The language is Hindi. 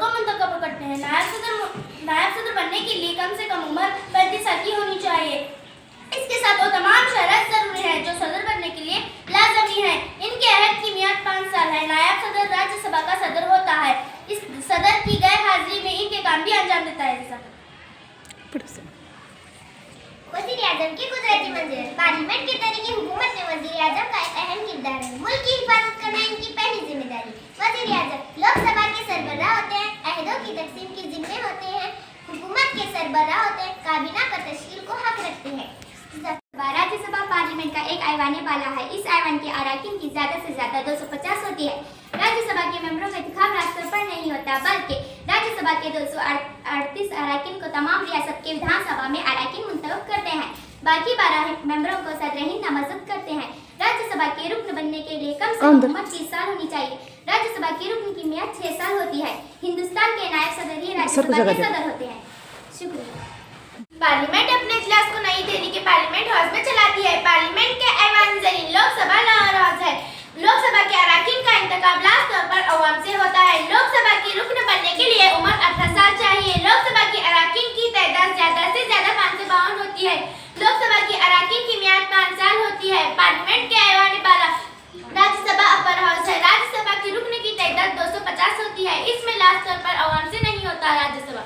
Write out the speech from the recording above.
को मुंतखब करते हैं। नायब सदर बनने के लिए कम से कम उम्र 35 साल की होनी चाहिए। इसके साथ वो तमाम शराइत जरूरी है जो सदर बनने के लिए लाजमी है। इनके अहद की मियाद 5 साल है। नायब सदर राज्यसभा का सदर होता है। इस सदर की गैर हाजिरी में इनके काम भी अंजाम देता है। वज़ीर आज़म की कुदरती मंजिल। पार्लियामेंट के तरीके हुकूमत में वज़ीर आज़म का एक अहम किरदार है। मुल्क की हिफाजत करना इनकी पहली जिम्मेदारी। वज़ीर आज़म लोकसभा के सरबराह होते हैं, अहदों की तकसीम के जिम्मे होते हैं, हुकूमत के सरबराह होते हैं, काबीना पर तश्कील को हक रखते हैं। राज्यसभा पार्लियामेंट का एक ऐवान बाला है। इस ऐवान के अरकान की ज्यादा से ज्यादा 250 होती है। राज्यसभा के मेंबरों का इंतखाब राष्ट्र पर नहीं होता, बल्कि राज्यसभा के 238 अरकान को तमाम रियासत के विधानसभा में अरकान मुंतखब करते हैं। बाकी 12 मेंबरों को सदर-ए-हिंद नामजद करते हैं। राज्यसभा के रुकन बनने के लिए कम से कम उम्र 30 साल होनी चाहिए। राज्यसभा के रुकन की मियाद 6 साल होती है। हिंदुस्तान के नायब सदर ही राज्यसभा के सदर होते हैं। शुक्रिया। पार्लियामेंट अपने इजलास को नई दिल्ली के पार्लियामेंट हाउस में चलाती है। पार्लियामेंट के ऐवान ज़रीन लोकसभा लाहौर हाउस है। लोकसभा के अरकान का इंतखाब लास्ट तौर पर अवाम से होता है। लोकसभा की रुकन बनने के लिए उम्र 18 साल चाहिए। लोकसभा के अरकान की तादाद ज्यादा से ज्यादा 552 होती है। लोकसभा के अरकान की मियाद 5 साल होती है। पार्लियामेंट के ऐवान बाला राज्यसभा अपर हाउस है। राज्यसभा की रुकन की तादाद 250 होती है। इसमें लास्ट तौर पर अवाम से नहीं होता राज्यसभा।